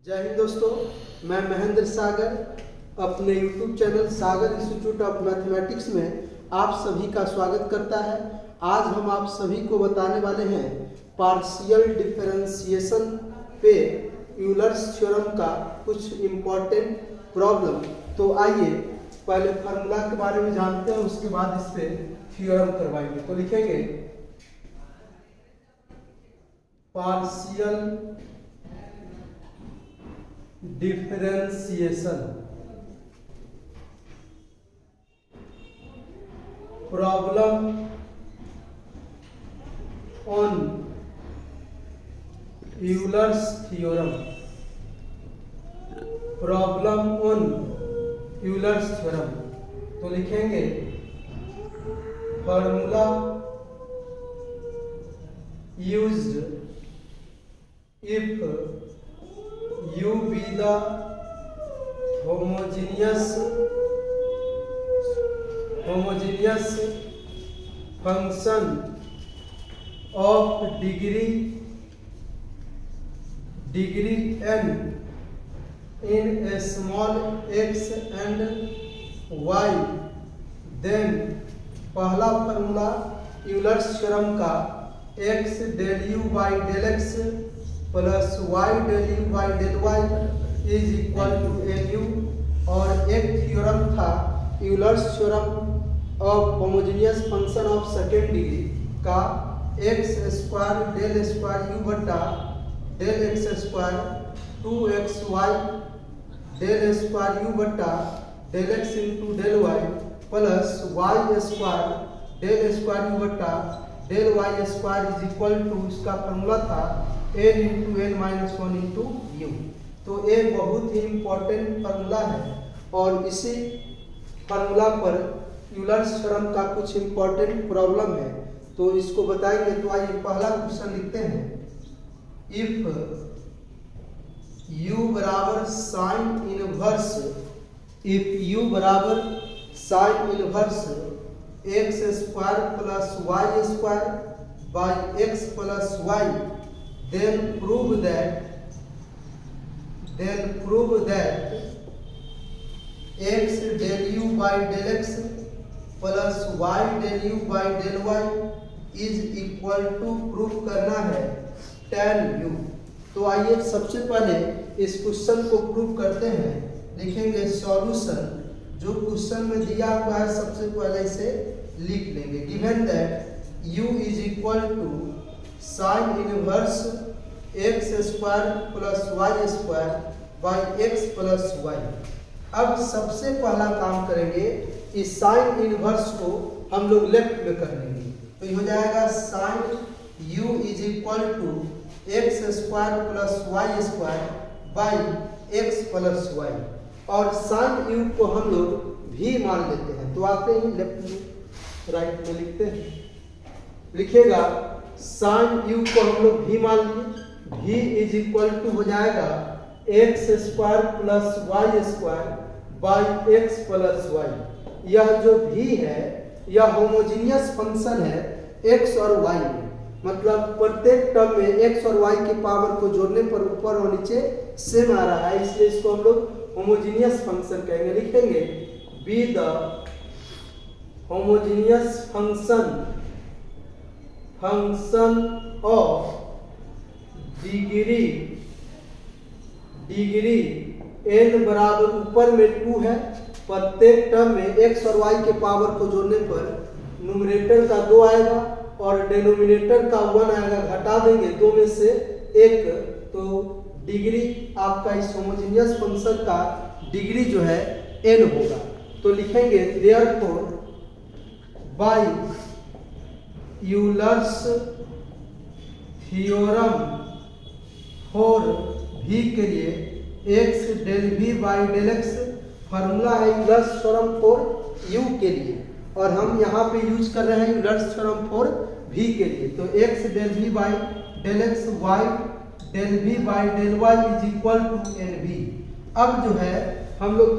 जय हिंद दोस्तों, मैं महेंद्र सागर अपने YouTube channel Sagar institute of mathematics में आप सभी का स्वागत करता है। आज हम आप सभी को बताने वाले हैं पार्शियल डिफरेंशिएशन पे यूलर्स थ्योरम का कुछ इम्पोर्टेंट प्रॉब्लम। तो आइए पहले फार्मूला के बारे में जानते हैं, उसके बाद इस पे थ्योरम करवाएंगे। तो लिखेंगे partial differentiation problem on Euler's theorem. Problem on Euler's theorem. तो लिखेंगे formula used if U be the homogeneous function of degree n in a small x and y, then पहला फॉर्मूला यूलर्स थ्योरम का x del u by del x plus y del u by del y is equal to L u. और एक theorem था Euler's theorem of homogeneous function of second degree का x square del square u बटा del x square 2xy del square u बटा del x into del y plus y square del square u बटा del y square is equal to, इसका formula था n into n minus one into u. तो ये बहुत ही important formula है और इसी फार्मूला पर यूलर्स थ्योरम का कुछ इम्पोर्टेंट प्रॉब्लम है, तो इसको बताएंगे। तो आइए पहला क्वेश्चन लिखते हैं। इफ u बराबर साइन इनवर्स, इफ u बराबर sine inverse x square plus y square by x plus y, then prove that x del u by del x plus y del u by del y is equal to, proof करना है tan u। तो आइए सबसे पहले इस question को proof करते हैं। लिखेंगे सॉल्यूशन, जो क्वेश्चन में दिया हुआ है सबसे पहले इसे लिख लेंगे। Given that u is equal to sine inverse x square plus y square by x plus y. अब सबसे पहला काम करेंगे, इस साइन इनवर्स को हम लोग लेफ्ट में कर लेंगे। तो ये हो जाएगा sine u is equal to x square plus y square by x plus y, और साइन u को हम लोग भी मान लेते हैं। तो आते ही लेफ्ट में राइट में लिखते हैं। लिखेगा साइन u को हम लोग भी मान लिए, v इज इक्वल टू हो जाएगा x square plus y square by x plus y. यह जो v है यह होमोजेनियस फंक्शन है x और y में, मतलब प्रत्येक टर्म में x और y के पावर को जोड़ने पर ऊपर और नीचे सेम आ रहा है, इसलिए इसको हम लोग होमोजेनियस फंक्शन कहेंगे। लिखेंगे be the homogeneous function of degree n बराबर ऊपर में 2 है, प्रत्येक टर्म में x और y के पावर को जोड़ने पर न्यूमरेटर का 2 आएगा और डिनोमिनेटर का 1 आएगा, घटा देंगे 2 में से 1, तो डिग्री आपका इस होमोजेनियस फंक्शन का डिग्री जो है n होगा। तो लिखेंगे therefore by Euler's theorem for v के लिए x del v by del x, formula है यूलर्स थ्योरम फॉर u के लिए, और हम यहाँ पे यूज कर रहे हैं यूलर्स थ्योरम फॉर v के लिए। तो x del v by del x, y del v by del y is equal to nv। अब जो है हम लोग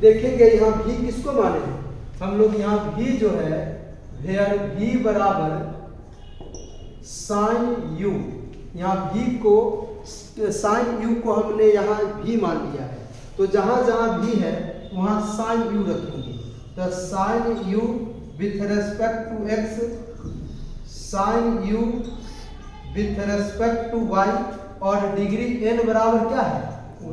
देखेंगे यहाँ v किसको माने हैं। हम लोग यहाँ v जो है वेयर v बराबर साइन u, यहाँ v को साइन यू को हमने यहाँ भी मान लिया है, तो जहाँ जहाँ भी है वहाँ साइन यू रखेंगे। तो sine u with respect to x, sine u with respect to y, और डिग्री एन बराबर क्या है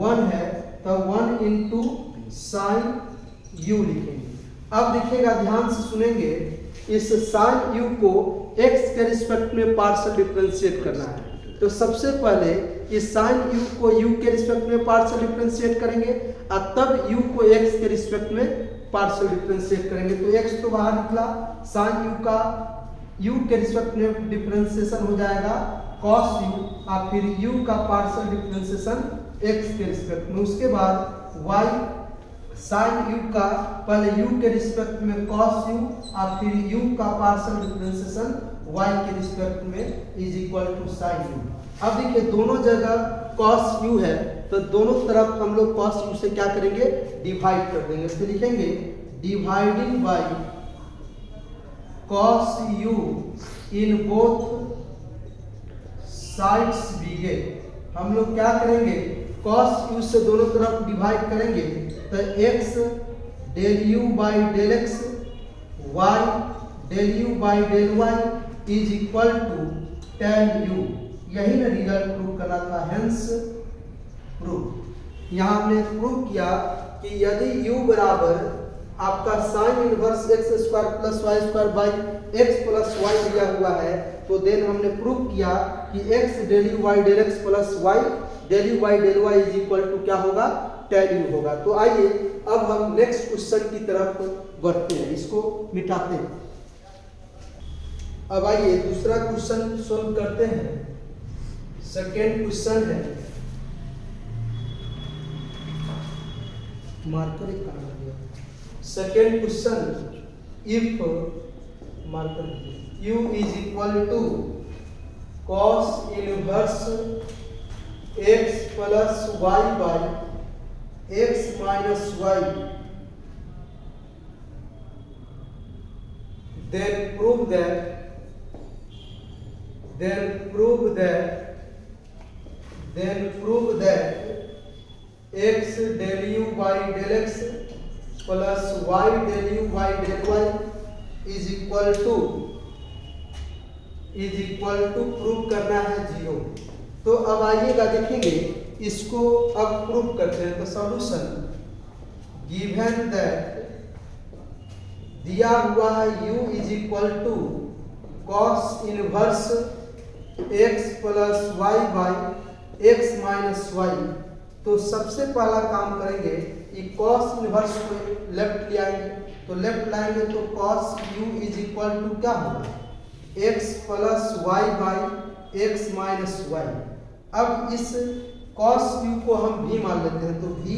1 है, तो 1 इंटू साइन यू लिखेंगे। अब देखिएगा, ध्यान से सुनेंगे, इस साइन यू को x के रिस्पेक्ट में पार्शियल डिफरेंशिएट करना है। तो सबसे पहले इस साइन यू को u के रिस्पेक्ट में पार्शियल डिफरेंशिएट करेंगे और तब u को x के रिस्पेक्ट में पार्शियल डिफरेंशिएट करेंगे। तो x तो बाहर निकला, साइन u का u के रिस्पेक्ट में डिफरेंशिएशन हो जाएगा cos u, और फिर u का पार्शियल डिफरेंशिएशन x के रिस्पेक्ट में। उसके बाद y साइन u का पहले u के रिस्पेक्ट में cos u और फिर u का पार्शियल डिफरेंशिएशन y के रिस्पेक्ट में is equal to sine u। अब देखिए, दोनों जगह cos u है, तो दोनों तरफ हम लोग cos u से क्या करेंगे, डिवाइड कर देंगे। तो लिखेंगे dividing by cos u in both sides बीगे। हम लोग क्या करेंगे, cos u से दोनों तरफ डिवाइड करेंगे, तो x del u by del x, y del u by del y is equal to tan u। यही ना रिजल्ट प्रूव करना था, हेंस प्रूफ। यहाँ हमने प्रूव किया कि यदि u बराबर आपका sine inverse x square plus y square by x plus y दिया हुआ है, तो देन हमने प्रूव किया कि x del u by del x plus y del u by del y is equal to क्या होगा, tan u होगा। तो आइए अब हम नेक्स्ट क्वेश्चन की तरफ बढ़ते हैं, इसको मिटाते हैं। अब आइए दूसरा क्वेश्चन सोल्व करते हैं। सेकेंड क्वेश्चन है, मार्कर एक कहाँ गया। Second question, if marker u is equal to cos inverse x plus y by x minus y, then prove that x del u by del x plus y del u by del y is equal to prove करना है 0। तो अब आइएगा, देखेंगे इसको अब prove करते हैं। तो सॉल्यूशन, गिवन दैट दिया हुआ है u is equal to cos inverse x plus y by x minus y. तो सबसे पहला काम करेंगे कि cos इनवर्स को लेफ्ट ले आएंगे, तो लेफ्ट लाएंगे तो cos u is equal to क्या होगा, x plus y by x minus y. अब इस cos u को हम v मान लेते हैं, तो v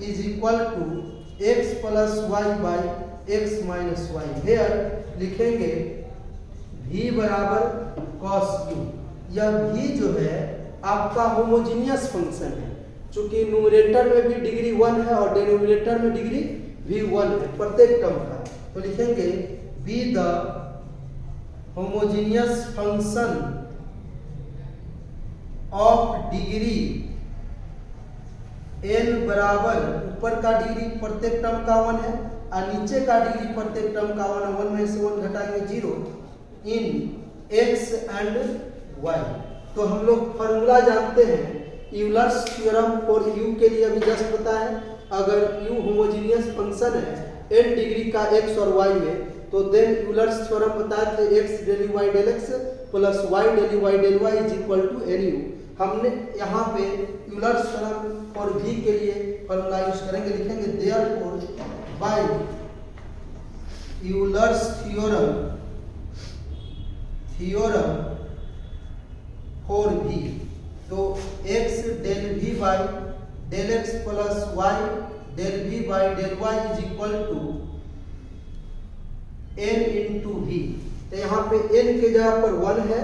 is equal to x plus y by x minus y. Here लिखेंगे v बराबर cos u। यह v जो है आपका होमोजीनियस फंक्शन है, चूंकि न्यूमरेटर में भी डिग्री 1 है और डिनोमिनेटर में डिग्री भी 1 है प्रत्येक टर्म का। तो लिखेंगे B the homogeneous function of degree n बराबर, ऊपर का डिग्री प्रत्येक टर्म का 1 है और नीचे का डिग्री प्रत्येक टर्म का 1 है, 1 में से 1 घटाएंगे 0 इन x एंड y। तो हम लोग फॉर्मूला जानते हैं, यूलर्स थ्योरम फॉर u के लिए अभी जस्ट पता है, अगर u होमोजीनियस फंक्शन है n डिग्री का x और y में, तो देन यूलर्स थ्योरम बताए थे x del y del x plus y del y del y is equal to nu। हमने यहाँ पे यूलर्स थ्योरम और v के लिए फॉर्मूला यूज करेंगे, लिखेंगे therefore by Euler's theorem for v, तो x del v by del x plus y del v by del y is equal to n into v। तो यहाँ पे n के जगह पर 1 है,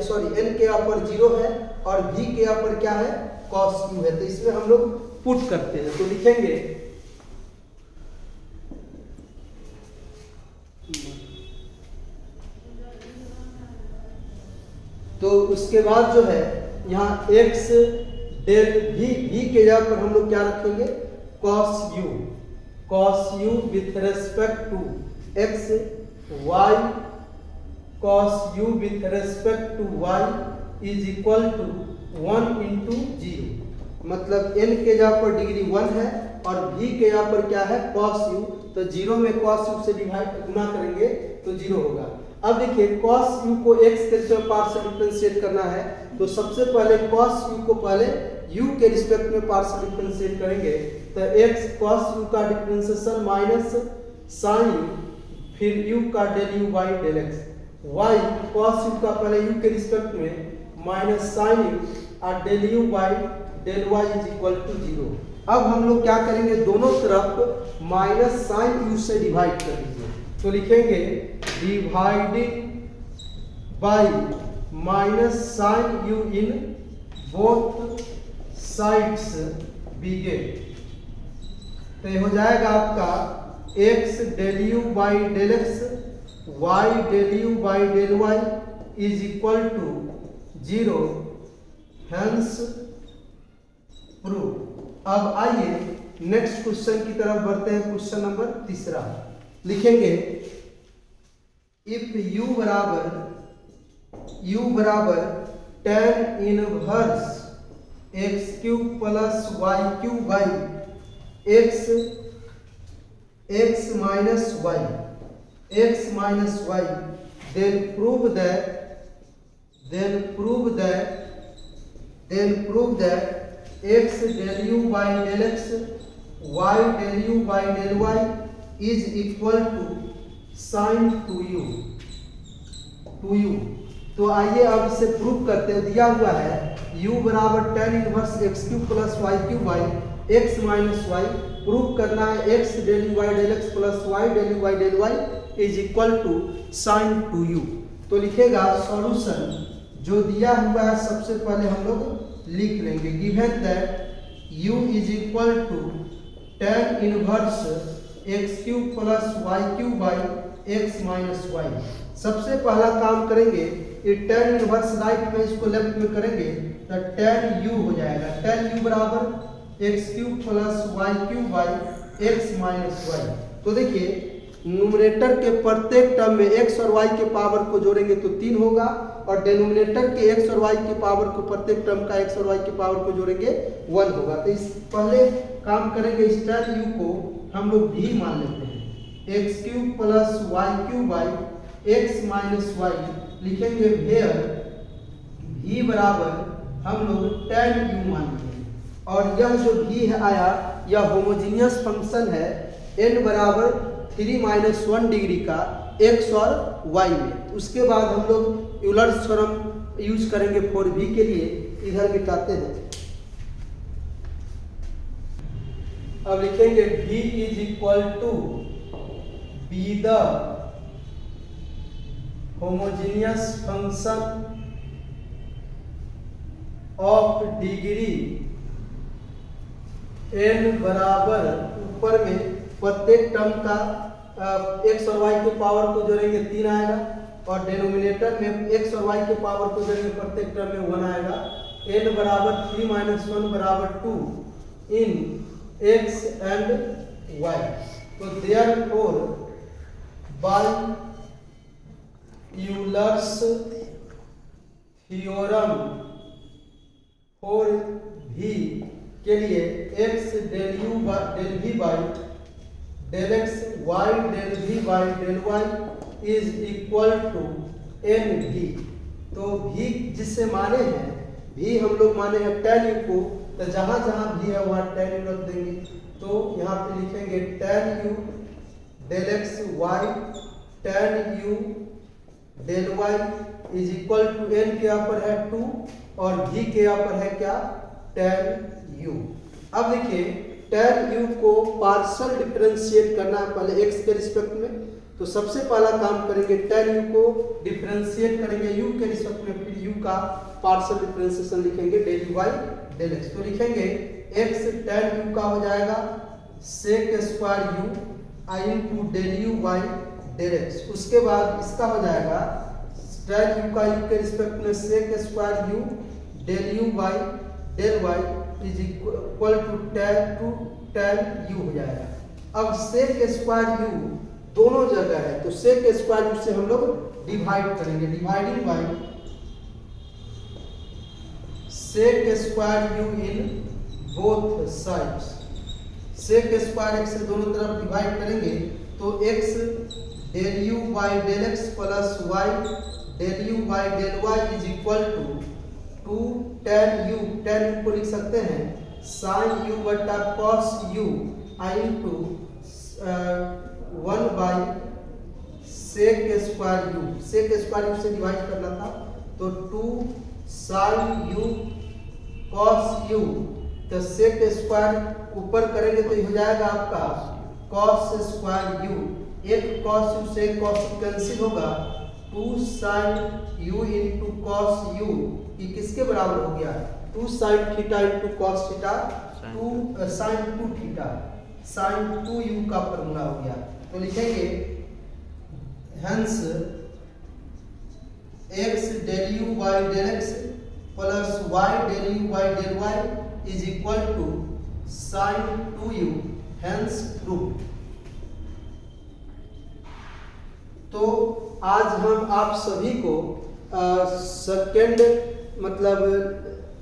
सॉरी n के यहाँ पर 0 है और v के यहाँ पर क्या है, cos u है। तो इसमें हम लोग पुट करते हैं, तो लिखेंगे तो उसके बाद जो है यहाँ x डेल v के जगह पर हम लोग क्या रखेंगे, cos u with respect to x, y cos u with respect to y is equal to 1 into 0। मतलब n के जगह पर डिग्री 1 है और v के जगह पर क्या है, cos u, तो 0 में cos u से डिवाइड गुना करेंगे तो 0 होगा। अब देखिए cos u को x के रिस्पेक्ट में पार्शियल डिफरेंशिएट करना है, तो सबसे पहले cos u को पहले u के रिस्पेक्ट में पार्शियल डिफरेंशिएट करेंगे, तो x cos u का डिफरेंशिएशन माइनस sin u, फिर u का del u by del x, y cos u का पहले u के रिस्पेक्ट में माइनस sin u और del u by del y is equal to 0। अब हम लोग क्या करेंगे, दोनों तरफ माइनस साइन u से डिवाइड कर दीजिए, तो लिखेंगे dividing by minus sine u in both sides we get, तो ये हो जाएगा आपका x del u by del x, y del u by del y is equal to 0, hence prove. अब आइए नेक्स्ट क्वेश्चन की तरफ बढ़ते हैं। क्वेश्चन नंबर 3 लिखेंगे, इफ u बराबर tan inverse x cube plus y cube by x minus y, then prove that x del u by del x, y del u by del y is equal to sin 2u। तो आइए अब इसे prove करते हैं। दिया हुआ है u बराबर tan inverse x cube plus y cube by x minus y, prove करना है x del u by del x plus y del u by del y is equal to sin 2u। तो लिखेगा solution जो दिया हुआ है, सबसे पहले हम लोग लिख लेंगे, given that u is equal to tan inverse x cube plus y cube by x minus y। सबसे पहला काम करेंगे, ये tan इनवर्स राइट में इसको लेफ्ट में करेंगे तो tan u हो जाएगा, tan u बराबर x cube plus y cube by x minus y। तो देखिए न्यूमरेटर के प्रत्येक टर्म में x और y के पावर को जोड़ेंगे तो 3 होगा, और डिनोमिनेटर के x और y के पावर को प्रत्येक टर्म का x और y के पावर को जोड़ेंगे 1 होगा। तो इस पहले काम करेंगे, इस tan u को हम लोग v मान लेते हैं, x cube plus y cube by x minus y, लिखेंगे वेयर v बराबर हम लोग tan u मान लेंगे, और यह जो v है आया यह होमोजीनियस फंक्शन है n बराबर 3 माइनस 1 डिग्री का x और y में। उसके बाद हम लोग यूलर्स थ्योरम यूज करेंगे फॉर v के लिए, इधर मिटाते हैं। अब लिखेंगे v is equal to be the homogeneous function of degree n बराबर, ऊपर में प्रत्येक टर्म का x और y के पावर को जोड़ेंगे 3 आएगा, और डिनोमिनेटर में x और y के पावर को जोड़ेंगे प्रत्येक टर्म में 1 आएगा। n बराबर 3 माइनस 1 बराबर 2 इन x एंड y। तो therefore by Euler's theorem for v के लिए x del u del v by del x, y del v by del y is equal to n v। तो v जिससे माने हैं, v हम लोग माने हैं tan u को, तो जहां जहां v है वहां tan u रख देंगे, तो यहाँ पे लिखेंगे tan u del x y tan u del y is equal to n के यहाँ पर है 2 और v के यहाँ पर है क्या, tan u। अब देखिए tan u को पार्शियल डिफरेंशिएट करना है पहले x के रिस्पेक्ट में, तो सबसे पहला काम करेंगे tan u को डिफरेंशिएट करेंगे u के रिस्पेक्ट में, फिर u का पार्शियल डिफरेंशिएशन लिखेंगे del u by del x। तो लिखेंगे x tan u का हो जाएगा sec square u i into del u by del x। उसके बाद इसका हो जाएगा tan u का u के रिस्पेक्ट में sec square u del u by del y is equal to tan u हो जाएगा। अब sec स्क्वायर u दोनों जगह है तो sec स्क्वायर u से हम लोग डिवाइड करेंगे, dividing by sec square u in both sides. sec square x से दोनों तरफ डिवाइड करेंगे तो x del u by del x plus y del u by del y is equal to tan u को लिख सकते हैं sin u बटा cos u into 1 by sec square u। sec square u से divide करना था तो 2 sin u cos u, तो sec स्क्वायर ऊपर करेंगे तो ये हो जाएगा आपका cos स्क्वायर u। एक cos u से cos u कैंसिल होगा, 2 sin u into cos u ये किसके बराबर हो गया, 2 sin theta into cos theta, 2 sin 2 theta sin 2u का फॉर्मूला हो गया। तो लिखेंगे hence x del u by del x plus y del u by del y is equal to sin 2u, hence proof. तो आज हम आप सभी को सेकेंड मतलब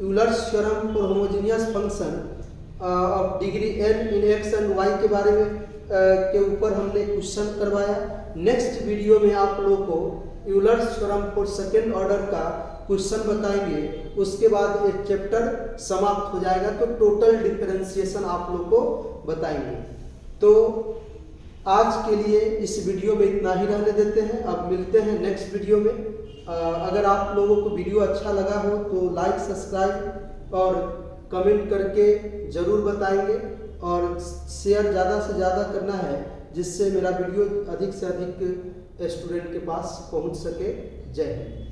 Euler's theorem for homogeneous function of degree n in x and y के बारे में के ऊपर हमने क्वेश्चन करवाया। नेक्स्ट वीडियो में आप लोगों को Euler's theorem for second order का क्वेश्चन बताएंगे, उसके बाद एक चैप्टर समाप्त हो जाएगा तो टोटल डिफरेंशिएशन आप लोग को बताएंगे। तो आज के लिए इस वीडियो में इतना ही रहने देते हैं, अब मिलते हैं नेक्स्ट वीडियो में। अगर आप लोगों को वीडियो अच्छा लगा हो तो लाइक सब्सक्राइब और कमेंट करके ज़रूर बताएंगे और शेयर ज़्यादा से ज़्यादा करना है जिससे मेरा वीडियो अधिक से अधिक स्टूडेंट के पास पहुंच सके। जय हिंद।